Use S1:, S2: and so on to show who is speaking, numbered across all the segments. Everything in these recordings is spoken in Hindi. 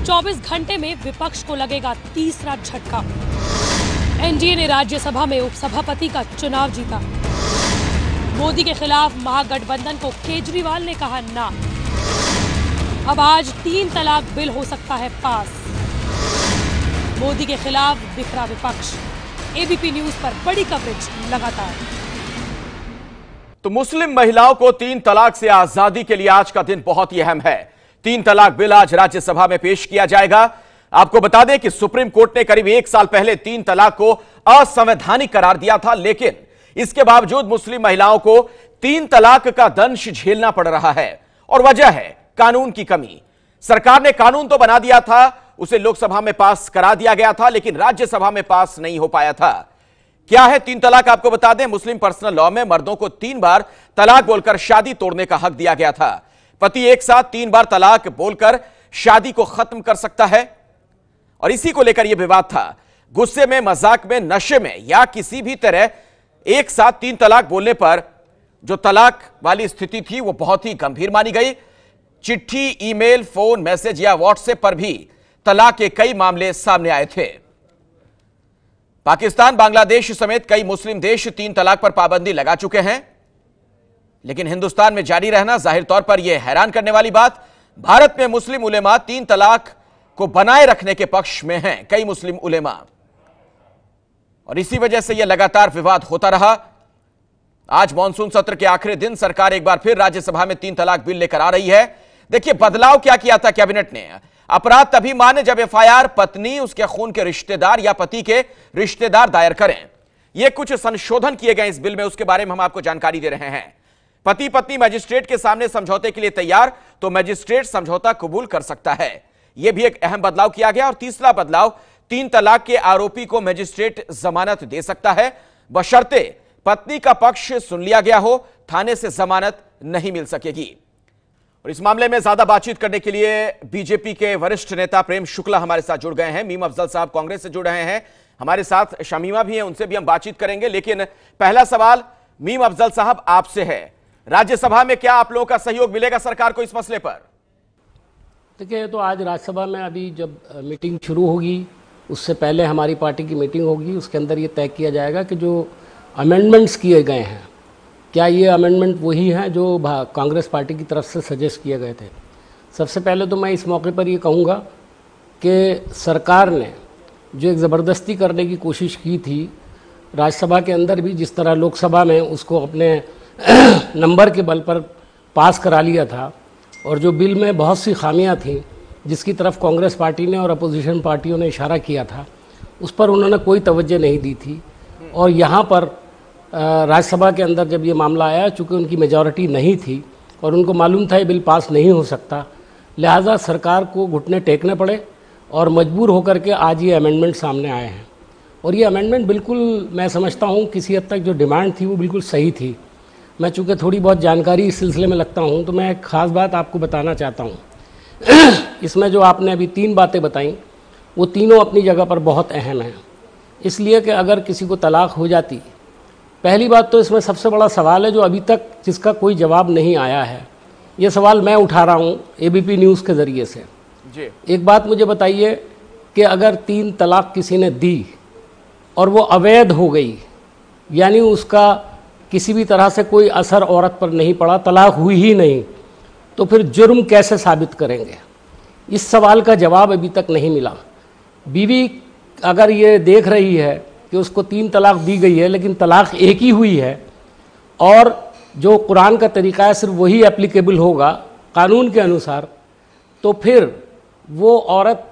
S1: 24 घंटे में विपक्ष को लगेगा तीसरा झटका। एनडीए ने राज्यसभा में उपसभापति का चुनाव जीता। मोदी के खिलाफ महागठबंधन को केजरीवाल ने कहा ना। अब आज 3 तलाक बिल हो सकता है पास। मोदी के खिलाफ बिखरा विपक्ष। एबीपी न्यूज पर बड़ी कवरेज लगातार।
S2: तो मुस्लिम महिलाओं को 3 तलाक से आजादी के लिए आज का दिन बहुत ही अहम है। 3 तलाक बिल आज राज्यसभा में पेश किया जाएगा। आपको बता दें कि सुप्रीम कोर्ट ने करीब 1 साल पहले 3 तलाक को असंवैधानिक करार दिया था, लेकिन इसके बावजूद मुस्लिम महिलाओं को 3 तलाक का दंश झेलना पड़ रहा है और वजह है कानून की कमी। सरकार ने कानून तो बना दिया था, उसे लोकसभा में पास करा दिया गया था, लेकिन राज्यसभा में पास नहीं हो पाया था। क्या है 3 तलाक? आपको बता दें, मुस्लिम पर्सनल लॉ में मर्दों को 3 बार तलाक बोलकर शादी तोड़ने का हक दिया गया था। पति एक साथ 3 बार तलाक बोलकर शादी को खत्म कर सकता है और इसी को लेकर यह विवाद था। गुस्से में, मजाक में, नशे में या किसी भी तरह एक साथ 3 तलाक बोलने पर जो तलाक वाली स्थिति थी वो बहुत ही गंभीर मानी गई। चिट्ठी, ईमेल, फोन, मैसेज या व्हाट्सएप पर भी तलाक के कई मामले सामने आए थे। पाकिस्तान, बांग्लादेश समेत कई मुस्लिम देश 3 तलाक पर पाबंदी लगा चुके हैं, लेकिन हिंदुस्तान में जारी रहना जाहिर तौर पर यह हैरान करने वाली बात। भारत में मुस्लिम उलेमा 3 तलाक को बनाए रखने के पक्ष में हैं, कई मुस्लिम उलेमा, और इसी वजह से यह लगातार विवाद होता रहा। आज मॉनसून सत्र के आखिरी दिन सरकार एक बार फिर राज्यसभा में 3 तलाक बिल लेकर आ रही है। देखिए बदलाव क्या किया था कैबिनेट ने। अपराध तभी माने जब एफआईआर पत्नी, उसके खून के रिश्तेदार या पति के रिश्तेदार दायर करें। यह कुछ संशोधन किए गए इस बिल में, उसके बारे में हम आपको जानकारी दे रहे हैं। पति पत्नी मजिस्ट्रेट के सामने समझौते के लिए तैयार तो मजिस्ट्रेट समझौता कबूल कर सकता है। यह भी एक अहम बदलाव किया गया। और तीसरा बदलाव, 3 तलाक के आरोपी को मजिस्ट्रेट जमानत दे सकता है, बशर्ते पत्नी का पक्ष सुन लिया गया हो, थाने से जमानत नहीं मिल सकेगी। और इस मामले में ज्यादा बातचीत करने के लिए बीजेपी के वरिष्ठ नेता प्रेम शुक्ला हमारे साथ जुड़ गए हैं। मीम अफजल साहब कांग्रेस से जुड़ रहे हैं, हमारे साथ शमीमा भी हैं, उनसे भी हम बातचीत करेंगे। लेकिन पहला सवाल मीम अफजल साहब आपसे है, राज्यसभा में क्या आप लोगों का सहयोग मिलेगा सरकार को इस मसले पर?
S3: देखिए, तो आज राज्यसभा में अभी जब मीटिंग शुरू होगी उससे पहले हमारी पार्टी की मीटिंग होगी, उसके अंदर ये तय किया जाएगा कि जो अमेंडमेंट्स किए गए हैं, क्या ये अमेंडमेंट वही हैं जो कांग्रेस पार्टी की तरफ से सजेस्ट किए गए थे। सबसे पहले तो मैं इस मौके पर ये कहूँगा कि सरकार ने जो एक ज़बरदस्ती करने की कोशिश की थी राज्यसभा के अंदर भी, जिस तरह लोकसभा में उसको अपने नंबर के बल पर पास करा लिया था, और जो बिल में बहुत सी खामियां थीं जिसकी तरफ कांग्रेस पार्टी ने और अपोजिशन पार्टियों ने इशारा किया था, उस पर उन्होंने कोई तवज्जो नहीं दी थी। और यहाँ पर राज्यसभा के अंदर जब ये मामला आया, चूँकि उनकी मेजॉरिटी नहीं थी और उनको मालूम था ये बिल पास नहीं हो सकता, लिहाजा सरकार को घुटने टेकने पड़े और मजबूर होकर के आज ये अमेंडमेंट सामने आए हैं। और ये अमेंडमेंट बिल्कुल, मैं समझता हूँ किसी हद तक जो डिमांड थी वो बिल्कुल सही थी। मैं चूँकि थोड़ी बहुत जानकारी इस सिलसिले में लगता हूँ, तो मैं एक ख़ास बात आपको बताना चाहता हूँ। इसमें जो आपने अभी 3 बातें बताई, वो तीनों अपनी जगह पर बहुत अहम हैं। इसलिए कि अगर किसी को तलाक हो जाती, पहली बात तो इसमें सबसे बड़ा सवाल है जो अभी तक जिसका कोई जवाब नहीं आया है, ये सवाल मैं उठा रहा हूँ एबीपी न्यूज़ के ज़रिए से जी। एक बात मुझे बताइए कि अगर 3 तलाक किसी ने दी और वो अवैध हो गई, यानी उसका किसी भी तरह से कोई असर औरत पर नहीं पड़ा, तलाक हुई ही नहीं, तो फिर जुर्म कैसे साबित करेंगे? इस सवाल का जवाब अभी तक नहीं मिला। बीवी अगर ये देख रही है कि उसको 3 तलाक दी गई है लेकिन तलाक एक ही हुई है और जो कुरान का तरीका है सिर्फ वही एप्लीकेबल होगा कानून के अनुसार, तो फिर वो औरत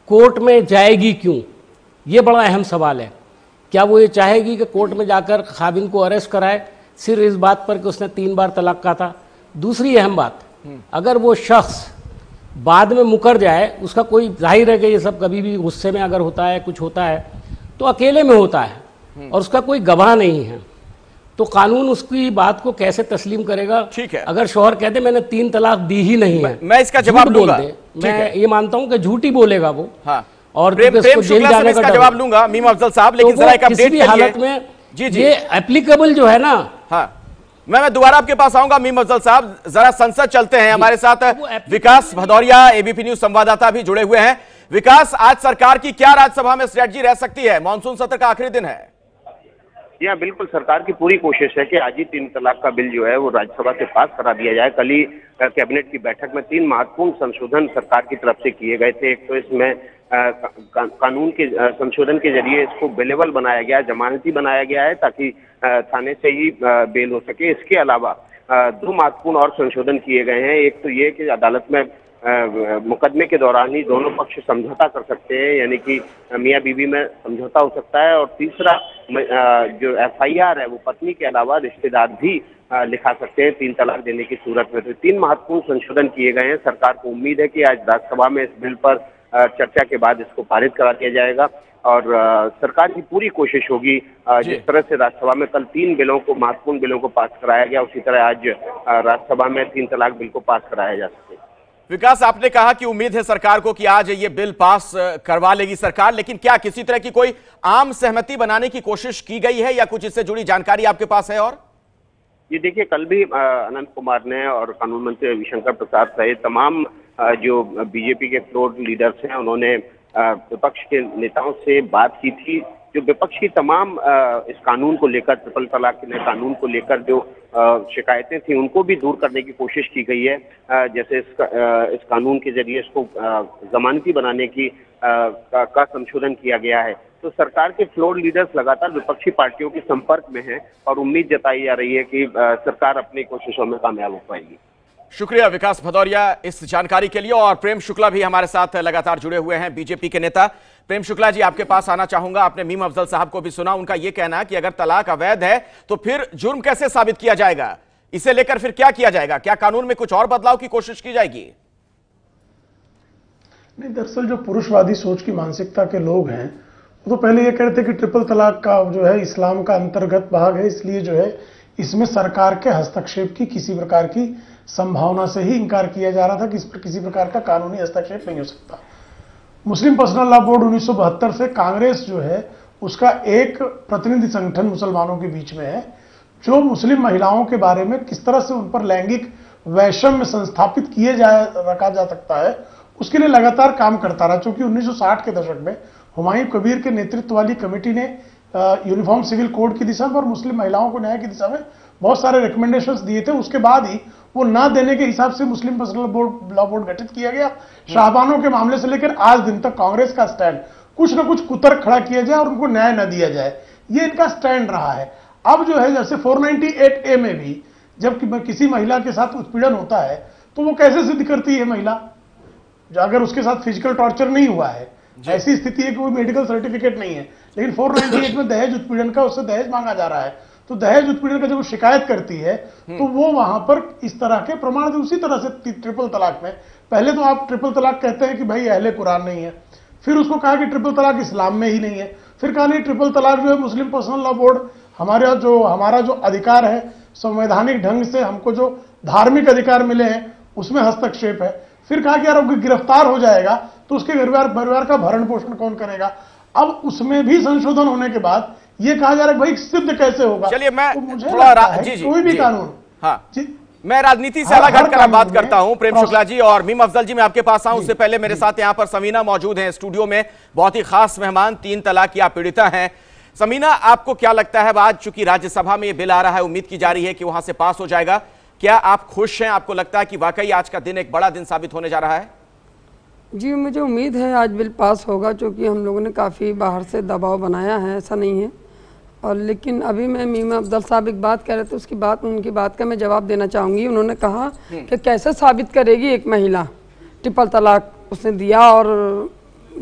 S3: कोर्ट में जाएगी क्यों? ये बड़ा अहम सवाल है। क्या वो ये चाहेगी कि कोर्ट में जाकर खाविंद को अरेस्ट कराए सिर्फ इस बात पर कि उसने 3 बार तलाक कहा था? दूसरी अहम बात, अगर वो शख्स बाद में मुकर जाए, उसका कोई, जाहिर है कि ये सब कभी भी गुस्से में अगर होता है, कुछ होता है तो अकेले में होता है और उसका कोई गवाह नहीं है, तो कानून उसकी बात को कैसे तस्लीम करेगा? ठीक है, अगर शौहर कहते मैंने 3 तलाक दी ही नहीं है, मैं इसका जवाब दूंगा, मैं ये मानता हूं कि झूठी बोलेगा वो। हाँ। और
S2: प्रेम शुक्ला से इसका जवाब लूंगा मीम अफजल साहब, लेकिन जरा एक अपडेट
S3: किसी भी हालत में ये एप्लीकेबल जो है ना, हाँ,
S2: मैं दोबारा आपके पास आऊंगा मीम अफजल साहब, जरा संसद चलते हैं। हमारे साथ विकास भदौरिया एबीपी न्यूज संवाददाता भी जुड़े हुए हैं। विकास, आज सरकार की क्या राज्यसभा में स्ट्रेटजी रह सकती है? मानसून सत्र का आखिरी दिन है।
S4: या बिल्कुल, सरकार की पूरी कोशिश है कि आज ही 3 तलाक का बिल जो है वो राज्यसभा से पास करा दिया जाए। कल ही कैबिनेट की बैठक में 3 महत्वपूर्ण संशोधन सरकार की तरफ से किए गए थे। एक तो इसमें कानून के संशोधन के जरिए इसको बेलेबल बनाया गया, जमानती बनाया गया है ताकि थाने से ही बेल हो सके। इसके अलावा 2 महत्वपूर्ण और संशोधन किए गए हैं। एक तो ये कि अदालत में मुकदमे के दौरान ही दोनों पक्ष समझौता कर सकते हैं, यानी कि मियाँ बीवी में समझौता हो सकता है। और तीसरा जो FIR है वो पत्नी के अलावा रिश्तेदार भी लिखा सकते हैं 3 तलाक देने की सूरत में। तो 3 महत्वपूर्ण संशोधन किए गए हैं। सरकार को उम्मीद है कि आज राज्यसभा में इस बिल पर चर्चा के बाद इसको पारित करा दिया जाएगा और सरकार की पूरी कोशिश होगी जिस तरह से राज्यसभा में कल 3 बिलों को, महत्वपूर्ण बिलों को पास कराया गया, उसी तरह आज राज्यसभा में 3 तलाक बिल को पास कराया जा सके।
S2: विकास, आपने कहा कि उम्मीद है सरकार को कि आज ये बिल पास करवा लेगी सरकार, लेकिन क्या किसी तरह की कोई आम सहमति बनाने की कोशिश की गई है या कुछ इससे जुड़ी जानकारी आपके पास है? और
S4: ये देखिए, कल भी अनंत कुमार ने और कानून मंत्री रविशंकर प्रसाद सहित तमाम जो बीजेपी के फ्लोर लीडर्स हैं उन्होंने विपक्ष के नेताओं से बात की थी। जो विपक्ष की तमाम इस कानून को लेकर, ट्रिपल तलाक के कानून को लेकर जो शिकायतें थी उनको भी दूर करने की कोशिश की गई है। जैसे इस कानून के जरिए इसको जमानती बनाने की का संशोधन किया गया है। तो सरकार के फ्लोर लीडर्स लगातार विपक्षी पार्टियों के संपर्क में हैं और उम्मीद जताई जा रही है कि सरकार अपनी कोशिशों में कामयाब हो पाएगी।
S2: शुक्रिया विकास भदौरिया इस जानकारी के लिए। और प्रेम शुक्ला भी हमारे साथ लगातार जुड़े हुए हैं, बीजेपी के नेता। प्रेम शुक्ला जी, आपके पास आना चाहूंगा। आपने मीम अफजल साहब को भी सुना, उनका यह कहना है कि अगर तलाक अवैध है तो फिर जुर्म कैसे साबित किया जाएगा? इसे लेकर फिर क्या किया जाएगा? क्या कानून में कुछ और बदलाव की कोशिश की जाएगी?
S5: नहीं, दरअसल जो पुरुषवादी सोच की मानसिकता के लोग हैं वो तो पहले ये कहते हैं कि ट्रिपल तलाक का जो है इस्लाम का अंतर्गत भाग है, इसलिए जो है इसमें सरकार के हस्तक्षेप की किसी प्रकार की संभावना से ही इनकार किया जा रहा था कि इस पर किसी प्रकार का कानूनी हस्तक्षेप नहीं हो सकता। मुस्लिम पर्सनल लॉ बोर्ड 1972 से कांग्रेस जो है उसका एक प्रतिनिधि संगठन मुसलमानों के बीच में है जो मुस्लिम महिलाओं के बारे में किस तरह से उन पर लैंगिक वैषम्य संस्थापित रखा जा सकता है उसके लिए लगातार काम करता रहा। चूंकि 1960 के दशक में हुमायूं कबीर के नेतृत्व वाली कमेटी ने यूनिफॉर्म सिविल कोड की दिशा में और मुस्लिम महिलाओं को न्याय की दिशा में बहुत सारे रिकमेंडेशंस दिए थे। उसके बाद ही वो ना देने के हिसाब से मुस्लिम पर्सनल लॉ बोर्ड गठित किया गया। शाहबानों के मामले से लेकर आज दिन तक कांग्रेस का स्टैंड कुछ ना कुछ कुतर्क खड़ा किया जाए और उनको न्याय न दिया जाए, ये इनका स्टैंड रहा है। अब जो है जैसे 498A में भी जब किसी महिला के साथ उत्पीड़न होता है तो वो कैसे सिद्ध करती है महिला, जो अगर उसके साथ फिजिकल टॉर्चर नहीं हुआ है, ऐसी स्थिति है कि कोई मेडिकल सर्टिफिकेट नहीं है, लेकिन 498 में दहेज उत्पीड़न का उससे दहेज मांगा जा रहा है, तो दहेज उत्पीड़न का जब वो शिकायत करती है तो वो वहां पर इस तरह के प्रमाण दे। उसी तरह से ट्रिपल तलाक में पहले तो आप ट्रिपल तलाक कहते हैं कि भाई अहले कुरान नहीं है, फिर उसको कहा कि ट्रिपल तलाक इस्लाम में ही नहीं है, फिर कहा नहीं ट्रिपल तलाक जो है मुस्लिम पर्सनल लॉ बोर्ड हमारा जो अधिकार है संवैधानिक ढंग से हमको जो धार्मिक अधिकार मिले हैं उसमें हस्तक्षेप है। फिर कहा कि यार अगर गिरफ्तार हो जाएगा तो उसके परिवार का भरण पोषण कौन करेगा। अब उसमें भी संशोधन होने के बाद ये कहा जा रहा है भाई सिद्ध कैसे होगा।
S2: चलिए मैं
S5: तो मुझे
S2: थोड़ा
S5: कोई भी कानून,
S2: हाँ मैं राजनीति से अलग हटकर बात करता हूं। प्रेम शुक्ला जी और मीम अफजल जी, मैं आपके पास आऊं उससे पहले मेरे साथ यहां पर समीना मौजूद हैं स्टूडियो में, बहुत ही खास मेहमान, 3 तलाक की आप पीड़िता हैं। समीना, आपको क्या लगता है, आज चूंकि राज्यसभा में ये बिल आ रहा है, उम्मीद की जा रही है कि वहां से पास हो जाएगा, क्या आप खुश हैं? आपको लगता है कि वाकई आज का दिन एक बड़ा दिन साबित होने जा रहा है?
S6: जी, मुझे उम्मीद है आज बिल पास होगा, क्योंकि हम लोगों ने काफ़ी बाहर से दबाव बनाया है, ऐसा नहीं है। और लेकिन अभी मैं मीम अफजल साहब एक बात कह रहे थे, उनकी बात का मैं जवाब देना चाहूँगी। उन्होंने कहा कि कैसे साबित करेगी एक महिला ट्रिपल तलाक उसने दिया और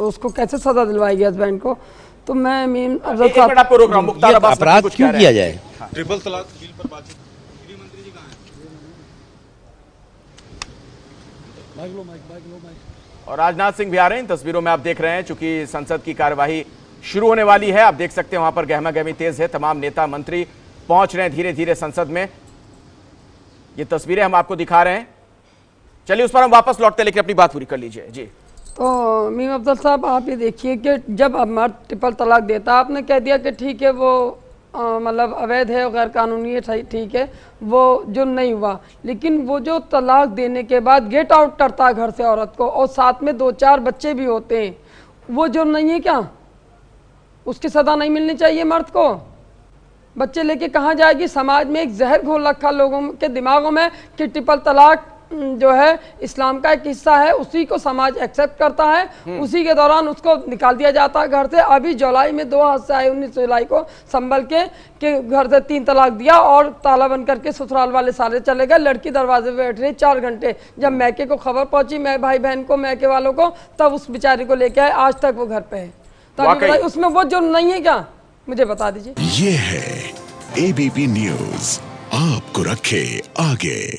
S6: उसको कैसे सज़ा दिलवाएगी हस्बैंड को। तो मैं मीम अफजल साहब
S7: अपराध क्यों किया जाए? ट्रिपल तलाक बिल पर बातचीत गृहमंत्री जी कहाँ हैं?
S2: और राजनाथ सिंह भी आ रहे हैं, तस्वीरों में आप देख रहे हैं। चूंकि संसद की कार्यवाही शुरू होने वाली है, आप देख सकते हैं वहां पर गहमा गहमी तेज है, तमाम नेता मंत्री पहुंच रहे हैं धीरे धीरे संसद में। ये तस्वीरें हम आपको दिखा रहे हैं। चलिए उस पर हम वापस लौटते, लेकिन अपनी बात पूरी कर लीजिए जी।
S6: तो मीम अफजल साहब, आप ये देखिए कि जब हमारा ट्रिपल तलाक देता, आपने कह दिया कि ठीक है वो मतलब अवैध है और गैर कानूनी है, ठीक है, वो जो नहीं हुआ। लेकिन वो जो तलाक देने के बाद गेट आउट करता है घर से औरत को और साथ में 2-4 बच्चे भी होते हैं, वो जो नहीं है क्या, उसकी सजा नहीं मिलनी चाहिए मर्द को? बच्चे लेके कहाँ जाएगी? समाज में एक जहर घोल रखा लोगों के दिमागों में कि ट्रिपल तलाक जो है इस्लाम का एक हिस्सा है, उसी को समाज एक्सेप्ट करता है, उसी के दौरान उसको निकाल दिया जाता है घर से। अभी जुलाई में 2 हादसे आए, 19 जुलाई को संभल के कि घर से 3 तलाक दिया और ताला बंद करके ससुराल वाले सारे चले गए, लड़की दरवाजे पे बैठ रही 4 घंटे। जब मैके को खबर पहुंची, मैं भाई बहन को, मैके वालों को, तब उस बेचारी को लेके आए, आज तक वो घर पे है। तो उसमें वो जो नहीं है क्या, मुझे बता दीजिए।
S8: ये है ABP न्यूज़, आपको रखे आगे।